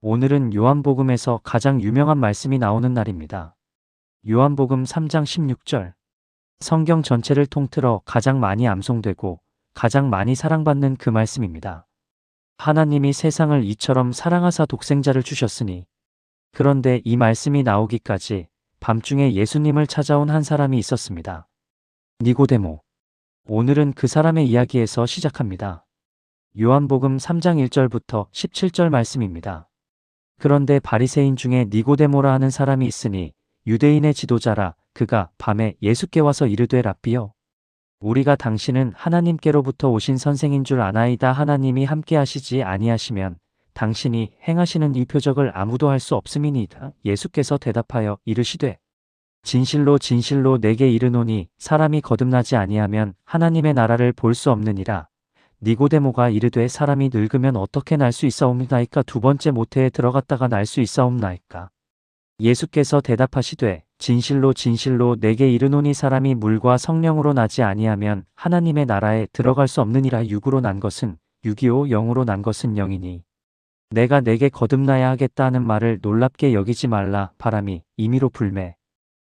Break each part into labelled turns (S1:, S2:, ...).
S1: 오늘은 요한복음에서 가장 유명한 말씀이 나오는 날입니다. 요한복음 3장 16절. 성경 전체를 통틀어 가장 많이 암송되고 가장 많이 사랑받는 그 말씀입니다. 하나님이 세상을 이처럼 사랑하사 독생자를 주셨으니. 그런데 이 말씀이 나오기까지 밤중에 예수님을 찾아온 한 사람이 있었습니다. 니고데모. 오늘은 그 사람의 이야기에서 시작합니다. 요한복음 3장 1절부터 17절 말씀입니다. 그런데 바리새인 중에 니고데모라 하는 사람이 있으니 유대인의 지도자라. 그가 밤에 예수께 와서 이르되 랍비여, 우리가 당신은 하나님께로부터 오신 선생인 줄 아나이다. 하나님이 함께 하시지 아니하시면 당신이 행하시는 이 표적을 아무도 할 수 없음이니이다. 예수께서 대답하여 이르시되, 진실로 진실로 내게 이르노니 사람이 거듭나지 아니하면 하나님의 나라를 볼 수 없느니라. 니고데모가 이르되 사람이 늙으면 어떻게 날 수 있사옵나이까? 두 번째 모태에 들어갔다가 날 수 있사옵나이까? 예수께서 대답하시되, 진실로 진실로 내게 이르노니 사람이 물과 성령으로 나지 아니하면 하나님의 나라에 들어갈 수 없느니라. 육으로 난 것은 육이요 영으로 난 것은 영이니 내가 내게 거듭나야 하겠다 하는 말을 놀랍게 여기지 말라. 바람이 임의로 불매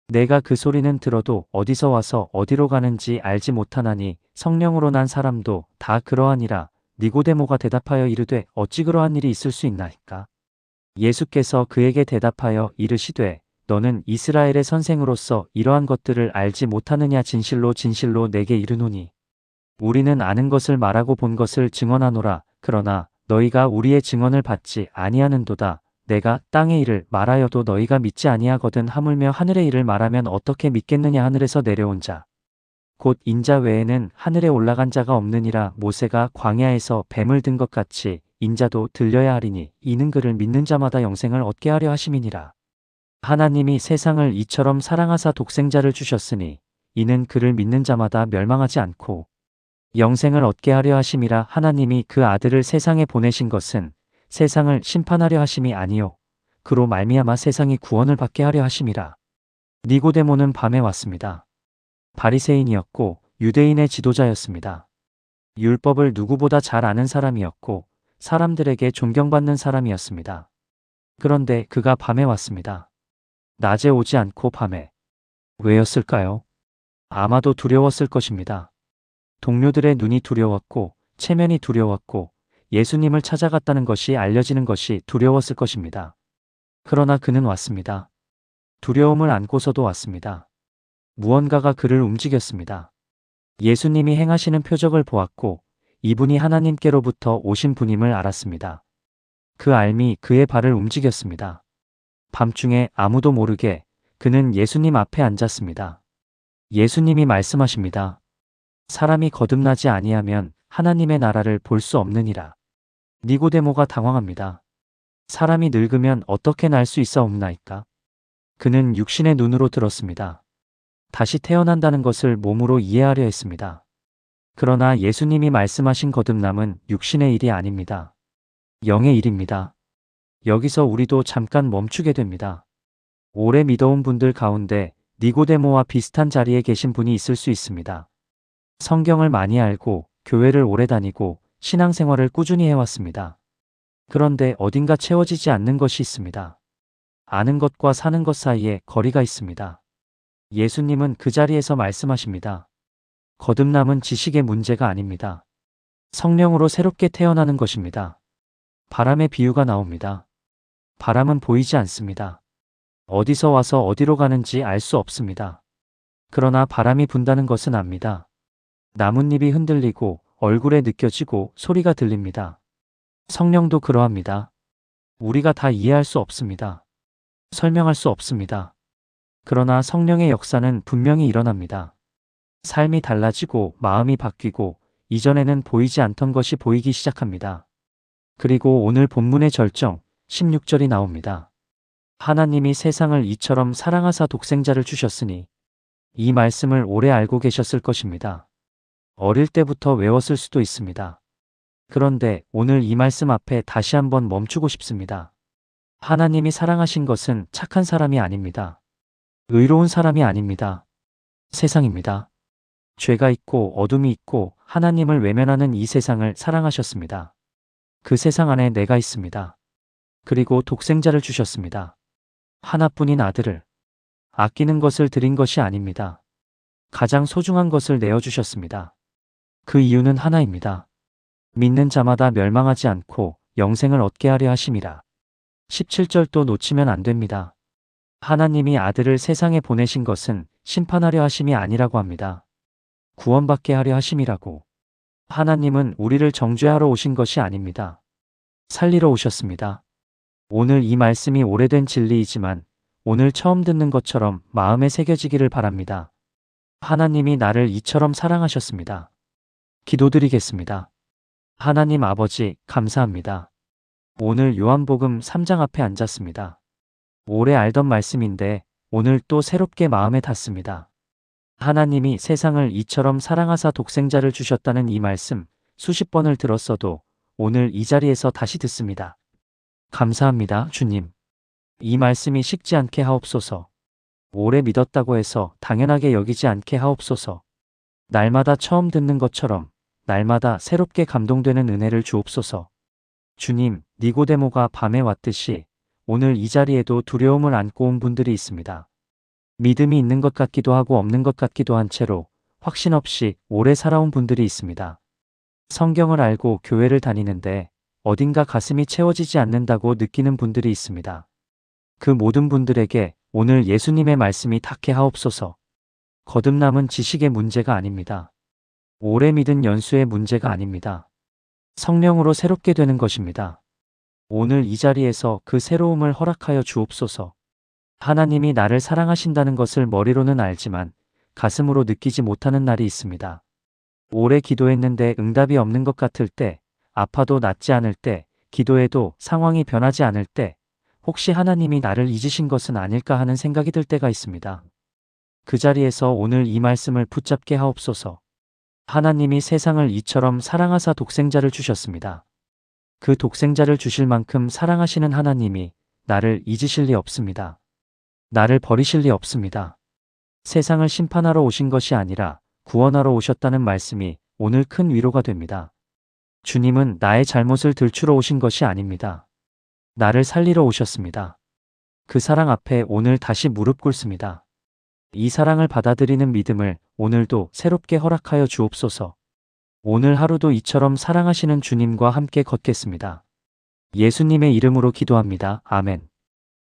S1: 내가 그 소리는 들어도 어디서 와서 어디로 가는지 알지 못하나니 성령으로 난 사람도 다 그러하니라. 니고데모가 대답하여 이르되 어찌 그러한 일이 있을 수 있나이까? 예수께서 그에게 대답하여 이르시되, 너는 이스라엘의 선생으로서 이러한 것들을 알지 못하느냐? 진실로 진실로 내게 이르노니 우리는 아는 것을 말하고 본 것을 증언하노라. 그러나 너희가 우리의 증언을 받지 아니하는도다. 내가 땅의 일을 말하여도 너희가 믿지 아니하거든. 하물며 하늘의 일을 말하면 어떻게 믿겠느냐? 하늘에서 내려온 자 곧 인자 외에는 하늘에 올라간 자가 없느니라. 모세가 광야에서 뱀을 든 것 같이 인자도 들려야 하리니 이는 그를 믿는 자마다 영생을 얻게 하려 하심이니라. 하나님이 세상을 이처럼 사랑하사 독생자를 주셨으니 이는 그를 믿는 자마다 멸망하지 않고 영생을 얻게 하려 하심이라. 하나님이 그 아들을 세상에 보내신 것은 세상을 심판하려 하심이 아니요 그로 말미암아 세상이 구원을 받게 하려 하심이라. 니고데모는 밤에 왔습니다. 바리새인이었고 유대인의 지도자였습니다. 율법을 누구보다 잘 아는 사람이었고 사람들에게 존경받는 사람이었습니다. 그런데 그가 밤에 왔습니다. 낮에 오지 않고 밤에. 왜였을까요? 아마도 두려웠을 것입니다. 동료들의 눈이 두려웠고 체면이 두려웠고 예수님을 찾아갔다는 것이 알려지는 것이 두려웠을 것입니다. 그러나 그는 왔습니다. 두려움을 안고서도 왔습니다. 무언가가 그를 움직였습니다. 예수님이 행하시는 표적을 보았고 이분이 하나님께로부터 오신 분임을 알았습니다. 그 알미 그의 발을 움직였습니다. 밤중에 아무도 모르게 그는 예수님 앞에 앉았습니다. 예수님이 말씀하십니다. 사람이 거듭나지 아니하면 하나님의 나라를 볼 수 없느니라. 니고데모가 당황합니다. 사람이 늙으면 어떻게 날 수 있사옵나이까? 그는 육신의 눈으로 들었습니다. 다시 태어난다는 것을 몸으로 이해하려 했습니다. 그러나 예수님이 말씀하신 거듭남은 육신의 일이 아닙니다. 영의 일입니다. 여기서 우리도 잠깐 멈추게 됩니다. 오래 믿어온 분들 가운데 니고데모와 비슷한 자리에 계신 분이 있을 수 있습니다. 성경을 많이 알고 교회를 오래 다니고 신앙생활을 꾸준히 해왔습니다. 그런데 어딘가 채워지지 않는 것이 있습니다. 아는 것과 사는 것 사이에 거리가 있습니다. 예수님은 그 자리에서 말씀하십니다. 거듭남은 지식의 문제가 아닙니다. 성령으로 새롭게 태어나는 것입니다. 바람의 비유가 나옵니다. 바람은 보이지 않습니다. 어디서 와서 어디로 가는지 알 수 없습니다. 그러나 바람이 분다는 것은 압니다. 나뭇잎이 흔들리고 얼굴에 느껴지고 소리가 들립니다. 성령도 그러합니다. 우리가 다 이해할 수 없습니다. 설명할 수 없습니다. 그러나 성령의 역사는 분명히 일어납니다. 삶이 달라지고 마음이 바뀌고 이전에는 보이지 않던 것이 보이기 시작합니다. 그리고 오늘 본문의 절정 16절이 나옵니다. 하나님이 세상을 이처럼 사랑하사 독생자를 주셨으니. 이 말씀을 오래 알고 계셨을 것입니다. 어릴 때부터 외웠을 수도 있습니다. 그런데 오늘 이 말씀 앞에 다시 한번 멈추고 싶습니다. 하나님이 사랑하신 것은 착한 사람이 아닙니다. 의로운 사람이 아닙니다. 세상입니다. 죄가 있고 어둠이 있고 하나님을 외면하는 이 세상을 사랑하셨습니다. 그 세상 안에 내가 있습니다. 그리고 독생자를 주셨습니다. 하나뿐인 아들을. 아끼는 것을 드린 것이 아닙니다. 가장 소중한 것을 내어주셨습니다. 그 이유는 하나입니다. 믿는 자마다 멸망하지 않고 영생을 얻게 하려 하심이라. 17절도 놓치면 안 됩니다. 하나님이 아들을 세상에 보내신 것은 심판하려 하심이 아니라고 합니다. 구원받게 하려 하심이라고. 하나님은 우리를 정죄하러 오신 것이 아닙니다. 살리러 오셨습니다. 오늘 이 말씀이 오래된 진리이지만 오늘 처음 듣는 것처럼 마음에 새겨지기를 바랍니다. 하나님이 나를 이처럼 사랑하셨습니다. 기도드리겠습니다. 하나님 아버지, 감사합니다. 오늘 요한복음 3장 앞에 앉았습니다. 오래 알던 말씀인데 오늘 또 새롭게 마음에 닿습니다. 하나님이 세상을 이처럼 사랑하사 독생자를 주셨다는 이 말씀 수십 번을 들었어도 오늘 이 자리에서 다시 듣습니다. 감사합니다, 주님. 이 말씀이 식지 않게 하옵소서. 오래 믿었다고 해서 당연하게 여기지 않게 하옵소서. 날마다 처음 듣는 것처럼 날마다 새롭게 감동되는 은혜를 주옵소서. 주님, 니고데모가 밤에 왔듯이 오늘 이 자리에도 두려움을 안고 온 분들이 있습니다. 믿음이 있는 것 같기도 하고 없는 것 같기도 한 채로 확신 없이 오래 살아온 분들이 있습니다. 성경을 알고 교회를 다니는데 어딘가 가슴이 채워지지 않는다고 느끼는 분들이 있습니다. 그 모든 분들에게 오늘 예수님의 말씀이 닿게 하옵소서. 거듭남은 지식의 문제가 아닙니다. 오래 믿은 연수의 문제가 아닙니다. 성령으로 새롭게 되는 것입니다. 오늘 이 자리에서 그 새로움을 허락하여 주옵소서. 하나님이 나를 사랑하신다는 것을 머리로는 알지만 가슴으로 느끼지 못하는 날이 있습니다. 오래 기도했는데 응답이 없는 것 같을 때, 아파도 낫지 않을 때, 기도해도 상황이 변하지 않을 때, 혹시 하나님이 나를 잊으신 것은 아닐까 하는 생각이 들 때가 있습니다. 그 자리에서 오늘 이 말씀을 붙잡게 하옵소서. 하나님이 세상을 이처럼 사랑하사 독생자를 주셨습니다. 그 독생자를 주실 만큼 사랑하시는 하나님이 나를 잊으실 리 없습니다. 나를 버리실 리 없습니다. 세상을 심판하러 오신 것이 아니라 구원하러 오셨다는 말씀이 오늘 큰 위로가 됩니다. 주님은 나의 잘못을 들추러 오신 것이 아닙니다. 나를 살리러 오셨습니다. 그 사랑 앞에 오늘 다시 무릎 꿇습니다. 이 사랑을 받아들이는 믿음을 오늘도 새롭게 허락하여 주옵소서. 오늘 하루도 이처럼 사랑하시는 주님과 함께 걷겠습니다. 예수님의 이름으로 기도합니다. 아멘.